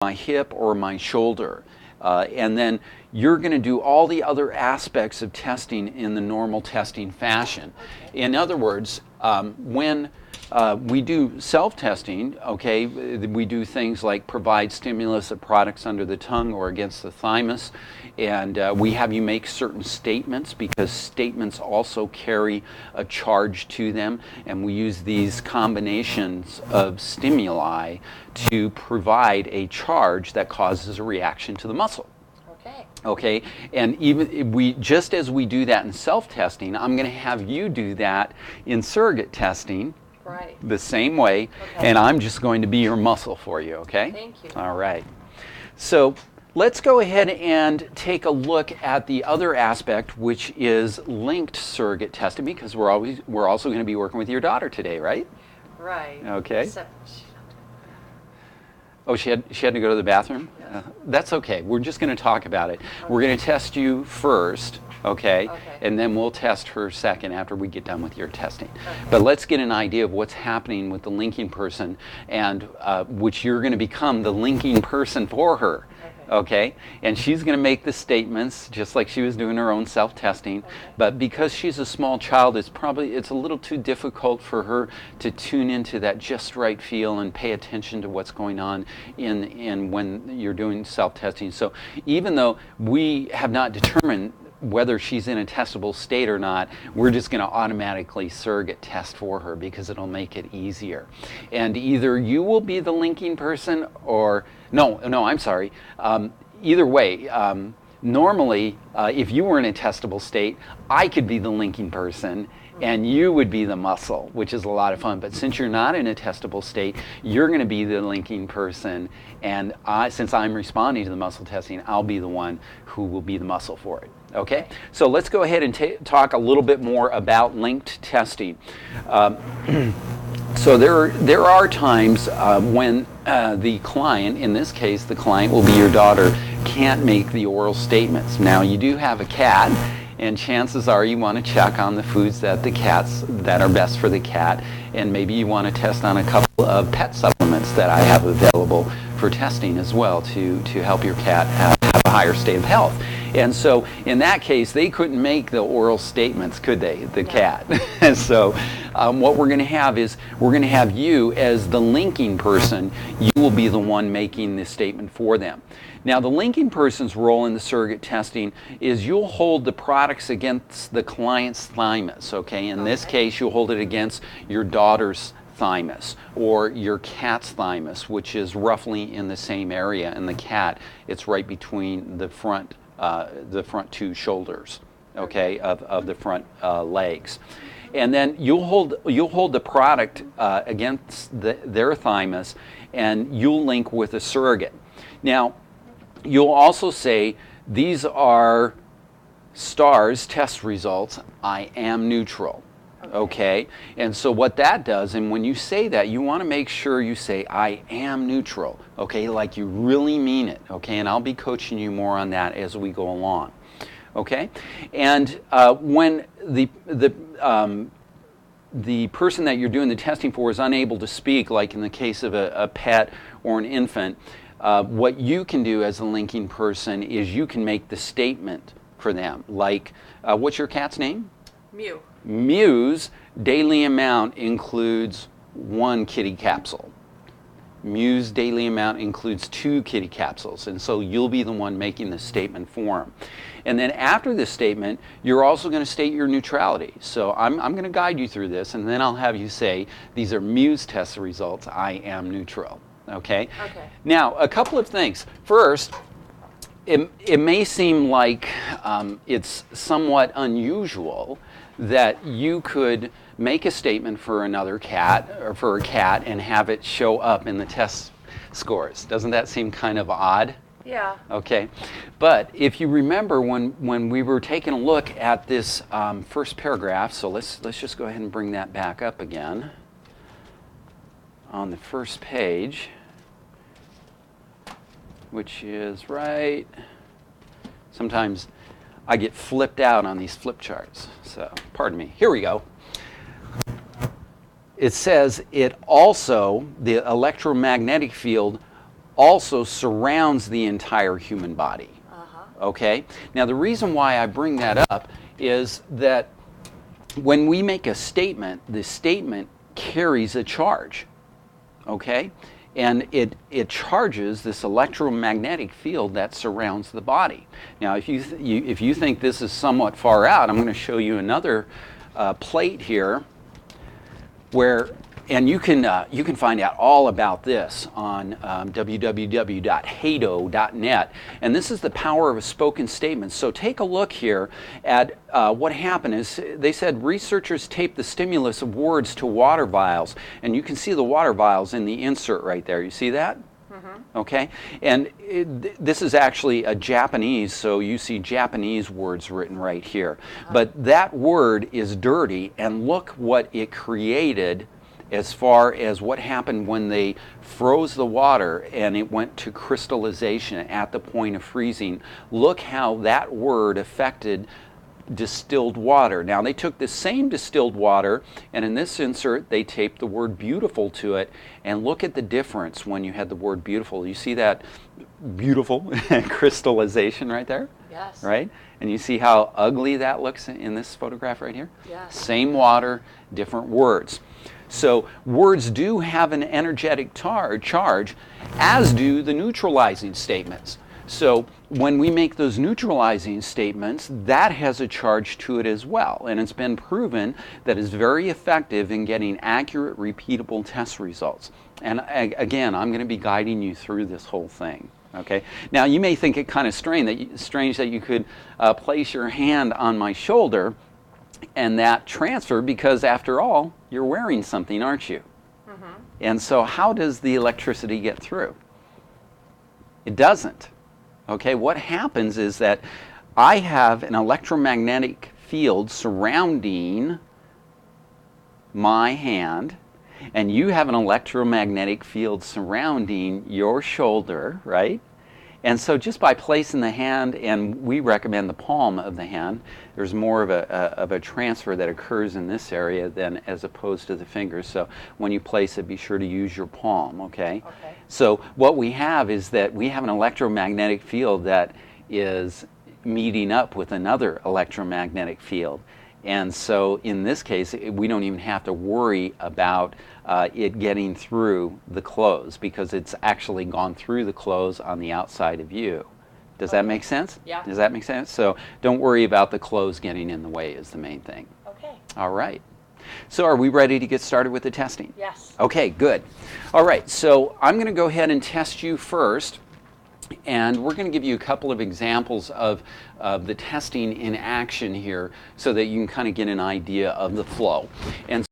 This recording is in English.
my hip or my shoulder. And then you're going to do all the other aspects of testing in the normal testing fashion. In other words, when we do self-testing, okay, we do things like provide stimulus of products under the tongue or against the thymus, and we have you make certain statements because statements also carry a charge to them, and we use these combinations of stimuli to provide a charge that causes a reaction to the muscle. Okay, and even just as we do that in self-testing, I'm going to have you do that in surrogate testing. Right. The same way, and I'm just going to be your muscle for you, okay? Thank you. All right. So let's go ahead and take a look at the other aspect, which is linked surrogate testing, because we're also going to be working with your daughter today, right? Right. Okay. Except Oh, she had to go to the bathroom? Yes. That's okay. We're just going to talk about it. Okay. We're going to test you first, okay? And then we'll test her second after we get done with your testing. Okay. But let's get an idea of what's happening with the linking person, and which you're going to become the linking person for her. Okay, and she's going to make the statements just like she was doing her own self-testing. But because she's a small child, it's a little too difficult for her to tune into that just right feel and pay attention to what's going on in when you're doing self-testing. So even though we have not determined whether she's in a testable state or not, we're just going to automatically surrogate test for her because it'll make it easier. And either you will be the linking person or I'm sorry. Either way, normally, if you were in a testable state, I could be the linking person and you would be the muscle, which is a lot of fun. But since you're not in a testable state, you're going to be the linking person, and since I'm responding to the muscle testing, I'll be the one who will be the muscle for it. Okay? So let's go ahead and talk a little bit more about linked testing. So there are times when the client, in this case the client will be your daughter, can't make the oral statements. Now you do have a cat, and chances are you want to check on the foods that are best for the cat, and maybe you want to test on a couple of pet supplements that I have available for testing as well to help your cat have a higher state of health. And so in that case, they couldn't make the oral statements, could they, the cat? And so what we're going to have is we're going to have you as the linking person. You will be the one making the statement for them. Now, the linking person's role in the surrogate testing is you'll hold the products against the client's thymus, okay? In this case, you'll hold it against your daughter's thymus or your cat's thymus, which is roughly in the same area. In the cat, it's right between the front two shoulders, okay, of the front legs. And then you'll hold the product against their thymus, and you'll link with a surrogate. Now, you'll also say, these are STARS test results. I am neutral. Okay? And so what that does, and when you say that, you want to make sure you say, I am neutral. Okay? Like you really mean it. Okay? And I'll be coaching you more on that as we go along. Okay? And when the person that you're doing the testing for is unable to speak, like in the case of a pet or an infant, what you can do as a linking person is you can make the statement for them. Like, what's your cat's name? Mew. Mew's daily amount includes 1 kitty capsule. Mew's daily amount includes 2 kitty capsules, and so you'll be the one making the statement for him. And then after this statement, you're also going to state your neutrality. So I'm going to guide you through this, and then I'll have you say, these are Mew's test results. I am neutral. Okay? Okay. Now, a couple of things. First, it may seem like it's somewhat unusual that you could make a statement for another cat or for a cat and have it show up in the test scores. Doesn't that seem kind of odd? Yeah. Okay. But if you remember when we were taking a look at this first paragraph, so let's just go ahead and bring that back up again on the first page, which is right. Sometimes I get flipped out on these flip charts, so pardon me. Here we go. It says the electromagnetic field also surrounds the entire human body. Okay? Now the reason why I bring that up is that when we make a statement, the statement carries a charge. Okay? And it charges this electromagnetic field that surrounds the body. Now if you think this is somewhat far out, I'm going to show you another plate here where, and you can find out all about this on www.hado.net. And this is the power of a spoken statement. So take a look here at what happened is they said researchers taped the stimulus of words to water vials. And you can see the water vials in the insert right there. You see that? Okay, and this is actually a Japanese, so you see Japanese words written right here. But that word is dirty, and look what it created as far as what happened when they froze the water and it went to crystallization at the point of freezing. Look how that word affected distilled water. Now they took the same distilled water, and in this insert they taped the word beautiful to it, and look at the difference when you had the word beautiful. You see that beautiful crystallization right there? Yes. Right? And you see how ugly that looks in this photograph right here? Yes. Same water, different words. So words do have an energetic charge, as do the neutralizing statements. So when we make those neutralizing statements, that has a charge to it as well. And it's been proven that it's very effective in getting accurate, repeatable test results. And again, I'm going to be guiding you through this whole thing. Okay. Now you may think it kind of strange that you could place your hand on my shoulder and that transfer, because after all, you're wearing something, aren't you? And so how does the electricity get through? It doesn't. Okay, what happens is that I have an electromagnetic field surrounding my hand, and you have an electromagnetic field surrounding your shoulder, right? And so just by placing the hand, and we recommend the palm of the hand, there's more of a transfer that occurs in this area than as opposed to the fingers. So when you place it, be sure to use your palm, okay? Okay. So what we have is that we have an electromagnetic field that is meeting up with another electromagnetic field. And so in this case, we don't even have to worry about it getting through the clothes, because it's actually gone through the clothes on the outside of you. Does that make sense? Yeah. Does that make sense? So don't worry about the clothes getting in the way is the main thing. Okay. All right. So are we ready to get started with the testing? Yes. Okay, good. All right, so I'm going to go ahead and test you first. And we're going to give you a couple of examples of the testing in action here so that you can kind of get an idea of the flow. And